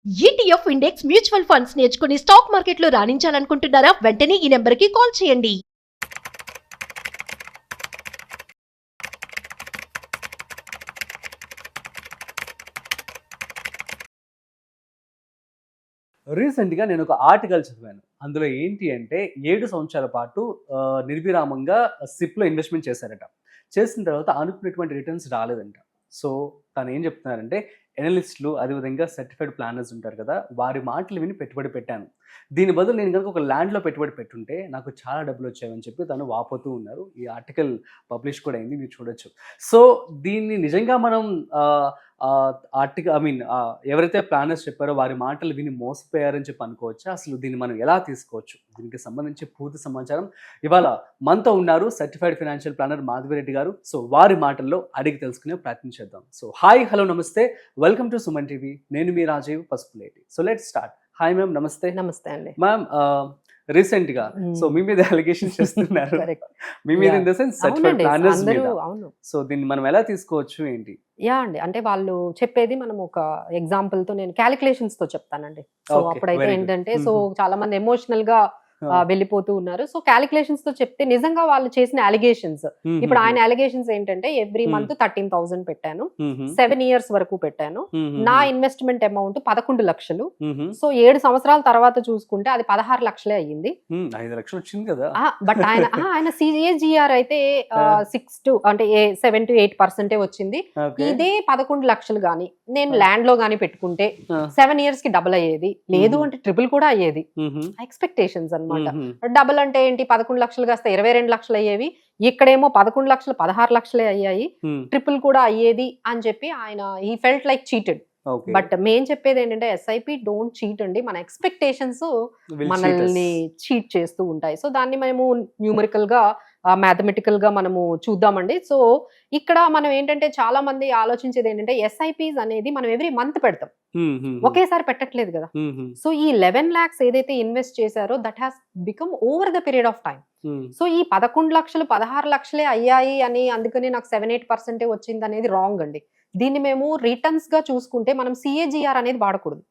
ETF index mutual funds నేర్చుకుని stock మార్కెట్లో రాణించాలనుకుంటున్నారా? వెంటనే ఈ నెంబర్కి కాల్ చేయండి. రీసెంట్‌గా నేను ఒక ఆర్టికల్ చదివాను. అందులో ఏంటి అంటే 7 సంవత్సరాల పాటు నిర్విరామంగా సిప్‌లో ఇన్వెస్ట్‌మెంట్ చేశారట. చేసిన తర్వాత అనుకున్నటువంటి రిటర్న్స్ రాలేదంట. సో, తను ఏం చెప్తున్నారంటే ఎనలిస్ట్‌లు అదేవిధంగా సర్టిఫైడ్ ప్లానర్స్ ఉంటారు కదా! వారి మాటలు విని పెట్టుబడి పెట్టాను. దీని బదులు నేను గనుక ఒక ల్యాండ్‌లో పెట్టుబడి పెట్టుంటే నాకు చాలా డబ్బులొచ్చేవని చెప్పి తను వాపోతూ ఉన్నారు. ఈ ఆర్టికల్ పబ్లిష్ కూడా అయింది. మీరు చూడొచ్చు. సో, దీన్ని నిజంగా మనం ఆహ్, ఆహ్, ఎవరైతే ప్లానర్స్ చెప్పారో వారి మాటలు విని మోసపోయారని చెప్పి అనుకోవచ్చా? అసలు దీన్ని మనం ఎలా తీసుకోవచ్చు? దీనికి సంబంధించి పూర్తి సమాచారం ఇవాళ మనతో ఉన్నారు సర్టిఫైడ్ ఫైనాన్షియల్ ప్లానర్ మాధవిరెడ్డి గారు. సో, వారి మాటల్లో అడిగి తెలుసుకునే ప్రయత్నం చేద్దాం. సో, హాయ్, హలో, నమస్తే. Welcome to Suman TV. నేను మీ Rajeev Pasupuleti. So, let's start. Hi ma'am, నమస్తే. నమస్తే అండి. మ్యామ్, రీసెంట్‌గా సో మీ మీద అలిగేషన్స్ చేస్తున్నారు. మీ మీద in the sense certified planners మీద. అవును. సో దీన్ని మనం ఎలా తీసుకోవచ్చు ఏంటి? అండి, అంటే వాళ్ళు చెప్పేది మనం ఒక ఎగ్జాంపుల్ తో నేను క్యాలిక్యులేషన్స్ తో చెప్తానండి. సో Okay, అప్పుడైతే very good. ఏంటంటే సో చాలా మంది ఎమోషనల్ గా వెళ్ళిపోతూ ఉన్నారు. సో క్యాలిక్యులేషన్స్ తో చెప్తే నిజంగా వాళ్ళు చేసిన అలిగేషన్స్, ఇప్పుడు ఆయన అలిగేషన్స్ ఏంటంటే ఎవ్రీ మంత్ 13,000 పెట్టాను, 7 years వరకు పెట్టాను, నా ఇన్వెస్ట్మెంట్ అమౌంట్ 11 లక్షలు. సో 7 సంవత్సరాల తర్వాత చూసుకుంటే అది 16 లక్షలే అయ్యింది. 5 లక్షలు వచ్చింది కదా. బట్ ఆయన CAGR అయితే 7 to 8% వచ్చింది. ఇదే 11 లక్షలు గానీ నేను ల్యాండ్ లో గానీ పెట్టుకుంటే 7 years కి డబుల్ అయ్యేది, లేదు అంటే ట్రిపుల్ కూడా అయ్యేది. ఎక్స్పెక్టేషన్స్ అన్నమాట. డబుల్ అంటే ఏంటి, 11 లక్షలు కాస్త 22 లక్షలు అయ్యేవి, ఇక్కడేమో 11 లక్షలు 16 లక్షలే అయ్యాయి, ట్రిపుల్ కూడా అయ్యేది అని చెప్పి ఆయన ఈ ఫెల్ట్ లైక్ చీటెడ్. బట్ మేం చెప్పేది ఏంటంటే SIP డోంట్ చీట్ అండి, మన ఎక్స్పెక్టేషన్స్ మనల్ని చీట్ చేస్తూ ఉంటాయి. సో దాన్ని మేము న్యూమరికల్ గా మ్యాథమెటికల్ గా మనము చూద్దామండి. సో ఇక్కడ మనం ఏంటంటే చాలా మంది ఆలోచించేది ఏంటంటే SIPs అనేది మనం ఎవ్రీ మంత్ పెడతాం, ఒకేసారి పెట్టట్లేదు కదా. సో ఈ 11 lakhs ఏదైతే ఇన్వెస్ట్ చేశారో that has become over the period of time. So ఈ 11 లక్షలు 16 లక్షలే అయ్యాయి అని అందుకని నాకు 7-8% వచ్చింది అనేది రాంగ్ అండి. దీన్ని మేము రిటర్న్స్ గా చూసుకుంటే మనం CAGR అనేది వాడకూడదు.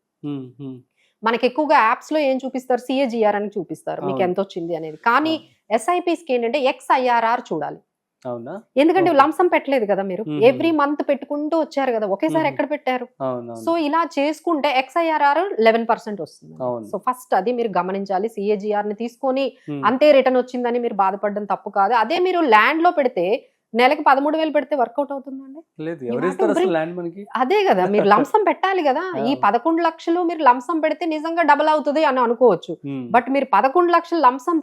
మనకి ఎక్కువగా యాప్స్ లో ఏం చూపిస్తారు, CAGR అని చూపిస్తారు మీకు ఎంత వచ్చింది అనేది. కానీ SIPs కి ఏంటంటే XIRR చూడాలి. ఎందుకంటే లంసం పెట్టలేదు కదా, మీరు ఎవ్రీ మంత్ పెట్టుకుంటూ వచ్చారు కదా, ఒకేసారి ఎక్కడ పెట్టారు. సో ఇలా చేసుకుంటే XIRR 11% వస్తుంది. సో ఫస్ట్ అది మీరు గమనించాలి. CAGR ని తీసుకొని అంతే రిటర్న్ వచ్చిందని మీరు బాధపడడం తప్పు కాదు. అదే మీరు ల్యాండ్ లో పెడితే నెలకి 13,000 పెడితే వర్కౌట్ అవుతుందండి? అదే కదా, మీరు లంసం పెట్టాలి కదా. ఈ 11 లక్షలు మీరు లంసం పెడితే నిజంగా డబుల్ అవుతుంది అని అనుకోవచ్చు. బట్ మీరు 11 లక్షలు లంసం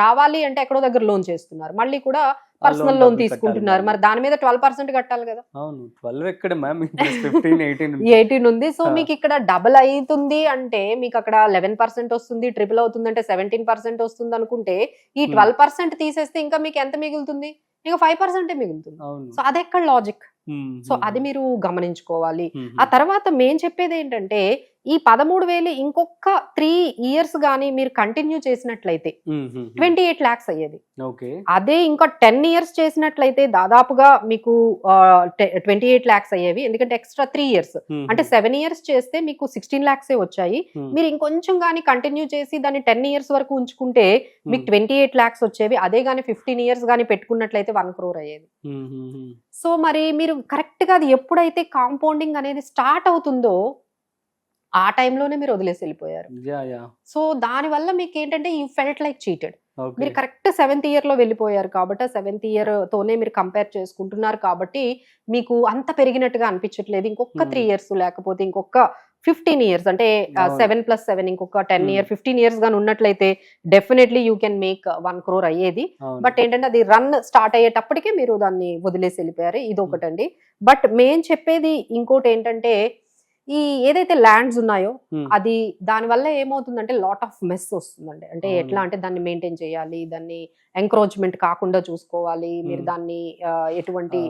రావాలి అంటే ఎక్కడో దగ్గర లోన్ చేస్తున్నారు, మళ్ళీ కూడా పర్సనల్ లోన్ తీసుకుంటున్నారు, మరి దాని మీద 12% కట్టాలి కదా. 18 ఉంది. సో మీకు ఇక్కడ డబుల్ అవుతుంది అంటే మీకు అక్కడ 11% వస్తుంది, ట్రిపుల్ అవుతుంది అంటే 17% వస్తుంది అనుకుంటే ఈ 12% తీసేస్తే ఇంకా మీకు ఎంత మిగులుతుంది? ఇంకా 5% మిగులుతుంది. సో అది ఎక్కడ లాజిక్? సో అది మీరు గమనించుకోవాలి. ఆ తర్వాత మేం చెప్పేది ఏంటంటే ఈ 13,000 ఇంకొక 3 years గానీ మీరు కంటిన్యూ చేసినట్లయితే 28 lakhs అయ్యేది. అదే ఇంకా 10 years చేసినట్లయితే దాదాపుగా మీకు 28 lakhs అయ్యేవి. ఎందుకంటే ఎక్స్ట్రా 3 years అంటే 7 years చేస్తే మీకు 16 lakhs వచ్చాయి. మీరు ఇంకొంచెం గానీ కంటిన్యూ చేసి దాన్ని 10 years వరకు ఉంచుకుంటే మీకు 28 lakhs వచ్చేవి. అదే గానీ 15 years గానీ పెట్టుకున్నట్లయితే 1 crore అయ్యేది. సో మరి మీరు కరెక్ట్ గా అది ఎప్పుడైతే కాంపౌండింగ్ అనేది స్టార్ట్ అవుతుందో ఆ టైంలోనే మీరు వదిలేసి వెళ్ళిపోయారు. సో దాని వల్ల మీకు ఏంటంటే యూ ఫెల్ట్ లైక్ చీటెడ్. మీరు కరెక్ట్ 7th year లో వెళ్ళిపోయారు కాబట్టి 7th year తోనే మీరు కంపేర్ చేసుకుంటున్నారు కాబట్టి మీకు అంత పెరిగినట్టుగా అనిపించట్లేదు. ఇంకొక 3 years లేకపోతే ఇంకొక 15 years అంటే 7+7 ఇంకొక 10 years 15 years గాని ఉన్నట్లయితే definitely you can make 1 crore అయ్యేది. బట్ ఏంటంటే అది రన్ స్టార్ట్ అయ్యేటప్పటికే మీరు దాన్ని వదిలేసి వెళ్ళిపోయారు. ఇది ఒకటండి. బట్ మేం చెప్పేది ఇంకోటి ఏంటంటే ఈ ఏదైతే ల్యాండ్స్ ఉన్నాయో అది దాని వల్ల ఏమవుతుందంటే లాట్ ఆఫ్ మెస్ వస్తుందండి. అంటే ఎట్లా అంటే దాన్ని మెయింటైన్ చేయాలి, దాన్ని ఎంక్రోచ్మెంట్ కాకుండా చూసుకోవాలి, మీరు దాన్ని ఎటువంటి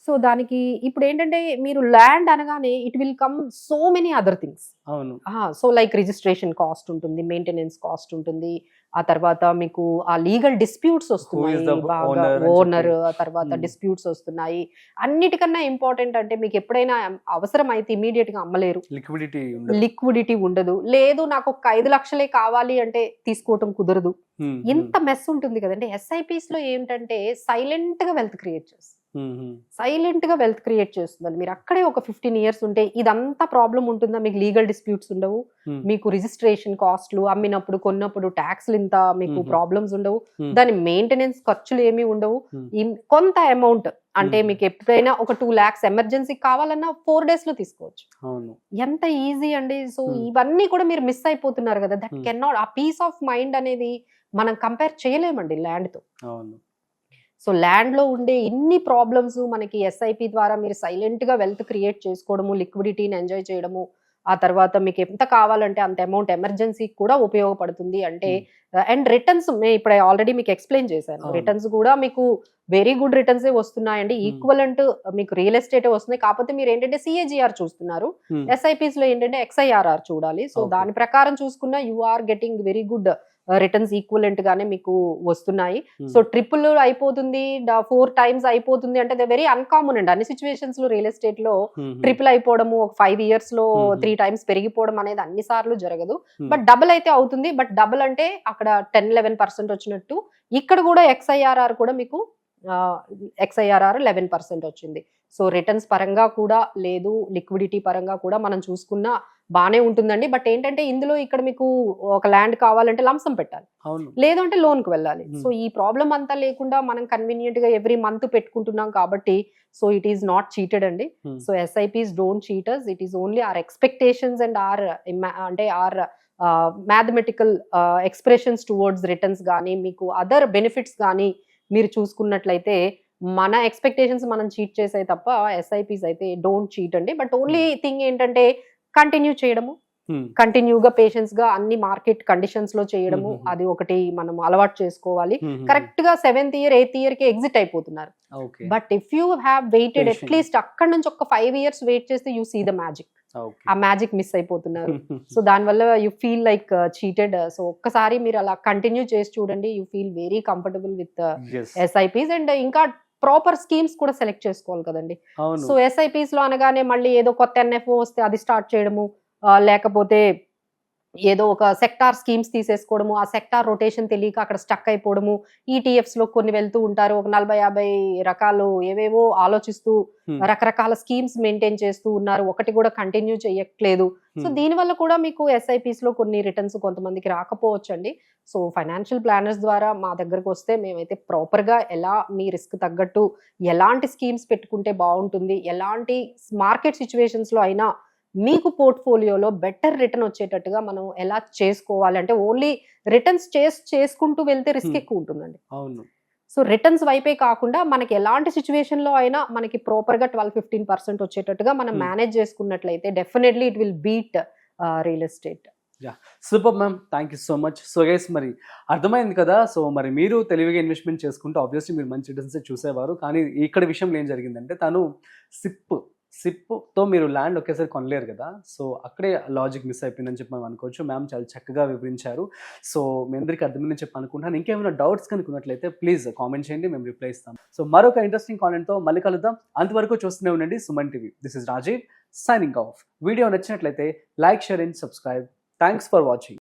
సో దానికి ఇప్పుడు ఏంటంటే మీరు ల్యాండ్ అనగానే it will come so many other things. అవును. సో లైక్ రిజిస్ట్రేషన్ కాస్ట్ ఉంటుంది, మెయింటెనెన్స్ కాస్ట్ ఉంటుంది, ఆ తర్వాత మీకు ఆ లీగల్ డిస్ప్యూట్స్ వస్తున్నాయి, the బాగా owner అని ఓనర్, చెప్పి. ఆ తర్వాత Hmm. డిస్ప్యూట్స్ వస్తున్నాయి. అన్నిటికన్నా ఇంపార్టెంట్ అంటే మీకు ఎప్పుడైనా అవసరం అయితే ఇమీడియట్ గా అమ్మలేరు, లిక్విడిటీ లిక్విడిటీ ఉండదు. లేదు నాకు ఒక 5 లక్షలే కావాలి అంటే తీసుకోవటం కుదరదు. ఇంత మెస్ ఉంటుంది కదండి. ఎస్ఐపిస్ లో ఏంటంటే సైలెంట్ గా వెల్త్ క్రియేట్ చేస్తుంది, సైలెంట్ గా వెల్త్ క్రియేట్ చేస్తుందండి. మీరు అక్కడే ఒక 15 years ఉంటే ఇదంతా ప్రాబ్లం ఉంటుందా? మీకు లీగల్ డిస్ప్యూట్స్ ఉండవు, మీకు రిజిస్ట్రేషన్ కాస్ట్లు, అమ్మినప్పుడు కొన్నప్పుడు ట్యాక్స్లు ఇంత మీకు ప్రాబ్లమ్స్ ఉండవు, దాని మెయింటెనెన్స్ ఖర్చులు ఏమీ ఉండవు. కొంత అమౌంట్ అంటే మీకు ఎప్పుడైనా ఒక 2 lakhs ఎమర్జెన్సీ కావాలన్నా 4 days లో తీసుకోవచ్చు. ఎంత ఈజీ అండి. సో ఇవన్నీ కూడా మీరు మిస్ అయిపోతున్నారు కదా. దట్ కెన్ నాట్, ఆ పీస్ ఆఫ్ మైండ్ అనేది మనం కంపేర్ చేయలేమండి ల్యాండ్ తో. సో ల్యాండ్ లో ఉండే ఇన్ని ప్రాబ్లమ్స్ మనకి ఎస్ఐపి ద్వారా మీరు సైలెంట్ గా వెల్త్ క్రియేట్ చేసుకోవడము, లిక్విడిటీని ఎంజాయ్ చేయడము, ఆ తర్వాత మీకు ఎంత కావాలంటే అంత అమౌంట్ ఎమర్జెన్సీ కూడా ఉపయోగపడుతుంది. అంటే అండ్ రిటర్న్స్ ఇప్పుడు ఆల్రెడీ మీకు ఎక్స్ప్లెయిన్ చేశాను. రిటర్న్స్ కూడా మీకు వెరీ గుడ్ రిటర్న్స్ వస్తున్నాయండి. ఈక్వలెంట్ మీకు రియల్ ఎస్టేట్ వస్తున్నాయి. కాకపోతే మీరు ఏంటంటే సిఏజిఆర్ చూస్తున్నారు, ఎస్ఐపిస్ లో ఏంటంటే ఎక్స్ఐఆర్ఆర్ చూడాలి. సో దాని ప్రకారం చూసుకున్నా you are getting very good returns, equivalent గానే మీకు వస్తున్నాయి. సో ట్రిపుల్ అయిపోతుంది, 4 times అయిపోతుంది అంటే దే వెరీ అన్కామన్ అండి. అన్ని సిచ్యువేషన్స్ లో రియల్ ఎస్టేట్ లో ట్రిపుల్ అయిపోవడము, ఒక 5 years లో 3 times పెరిగిపోవడం అనేది అన్ని సార్లు జరగదు. బట్ డబుల్ అయితే అవుతుంది. బట్ డబుల్ అంటే అక్కడ 10-11% వచ్చినట్టు, ఇక్కడ కూడా ఎక్స్ఐఆర్ఆర్ కూడా మీకు ఎక్స్ఐఆర్ఆర్ 11% వచ్చింది. సో రిటర్న్స్ పరంగా కూడా లేదు, లిక్విడిటీ పరంగా కూడా మనం చూసుకున్నా బానే ఉంటుందండి. బట్ ఏంటంటే ఇందులో ఇక్కడ మీకు ఒక ల్యాండ్ కావాలంటే లంసం పెట్టాలి, లేదంటే లోన్ కు వెళ్ళాలి. సో ఈ ప్రాబ్లం అంతా లేకుండా మనం కన్వీనియంట్ గా ఎవ్రీ మంత్ పెట్టుకుంటున్నాం కాబట్టి so it is not cheated అండి. So SIPs don't cheaters, it is only our expectations and our mathematical expressions towards returns కానీ మీకు అదర్ బెనిఫిట్స్ కానీ మీరు చూసుకున్నట్లయితే మన ఎక్స్పెక్టేషన్స్ మనం చీట్ చేసే తప్ప ఎస్ఐపిస్ అయితే డోంట్ చీట్ అండి. బట్ ఓన్లీ థింగ్ ఏంటంటే కంటిన్యూ చేయడము, కంటిన్యూగా పేషెన్స్ గా అన్ని మార్కెట్ కండిషన్స్ లో చేయడము, అది ఒకటి మనం అలవాటు చేసుకోవాలి. కరెక్ట్ గా 7th year 8th year కి ఎగ్జిట్ అయిపోతున్నారు. But if you have weighted at least అక్కడ నుంచి ఒక 5 years వెయిట్ చేస్తే యూ సీ ద మ్యాజిక్. ఆ మ్యాజిక్ మిస్ అయిపోతున్నారు. సో దానివల్ల you feel like cheated. So ఒక్కసారి మీరు అలా కంటిన్యూ చేసి చూడండి, you feel very comfortable with SIPs. And ఇంకా ప్రాపర్ స్కీమ్స్ కూడా సెలెక్ట్ చేసుకోవాలి కదండి. సో ఎస్ఐపిస్ లో అనగానే మళ్ళీ ఏదో కొత్త ఎన్ఎఫ్ఓ వస్తే అది స్టార్ట్ చేయడము, లేకపోతే ఏదో ఒక సెక్టార్ స్కీమ్స్ తీసేసుకోవడము, ఆ సెక్టార్ రొటేషన్ తెలియక అక్కడ స్టక్ అయిపోవడము, ఈటీఎఫ్స్ లో కొన్ని వెళ్తూ ఉంటారు, ఒక 40-50 రకాలు ఏవేవో ఆలోచిస్తూ రకరకాల స్కీమ్స్ మెయింటైన్ చేస్తూ ఉన్నారు, ఒకటి కూడా కంటిన్యూ చేయట్లేదు. సో దీనివల్ల కూడా మీకు ఎస్ఐపిస్ లో కొన్ని రిటర్న్స్ కొంతమందికి రాకపోవచ్చు అండి. సో ఫైనాన్షియల్ ప్లానర్స్ ద్వారా మా దగ్గరకు వస్తే మేమైతే ప్రాపర్ గా ఎలా మీ రిస్క్ తగ్గట్టు ఎలాంటి స్కీమ్స్ పెట్టుకుంటే బాగుంటుంది, ఎలాంటి మార్కెట్ సిచ్యువేషన్స్ లో అయినా మీకు పోర్ట్ఫోలియోలో బెటర్ రిటర్న్ వచ్చేటట్టుగా మనం ఎలా చేసుకోవాలి అంటే ఓన్లీ రిటర్న్స్ చేసుకుంటూ వెళ్తే రిస్క్ ఎక్కువ ఉంటుందండి. సో రిటర్న్స్ వైపే కాకుండా మనకి ఎలాంటి సిచ్యువేషన్ లో అయినా మనకి ప్రాపర్ గా 12-15% వచ్చేటట్టుగా మనం మేనేజ్ చేసుకున్నట్లయితే definitely it will beat real estate. Super ma'am, thank you so much. So guys మరి అర్థమైంది కదా. సో మరి మీరు తెలివిగా ఇన్వెస్ట్మెంట్ చేసుకుంటే ఆబ్వియస్లీ మీరు మంచి రిటర్న్స్ చూసేవారు. కానీ ఇక్కడ విషయంలో ఏం జరిగిందంటే తను సిప్తో మీరు ల్యాండ్ ఒకేసారి కొనలేరు కదా. సో అక్కడే లాజిక్ మిస్ అయిపోయిందని చెప్పి మనం అనుకోవచ్చు. మ్యామ్ చాలా చక్కగా వివరించారు. సో మీ అందరికీ అర్థమైందని చెప్పి అనుకుంటున్నాను. ఇంకేమైనా డౌట్స్ కనుకున్నట్లయితే ప్లీజ్ కామెంట్ చేయండి, మేము రిప్లై ఇస్తాం. సో మరొక ఇంట్రెస్టింగ్ కామెంట్తో మళ్ళీ కలుద్దాం. అంతవరకు చూస్తూనే ఉండండి Suman TV. This is Rajeev signing off. Video నచ్చినట్లయితే like, share and subscribe. Thanks for watching.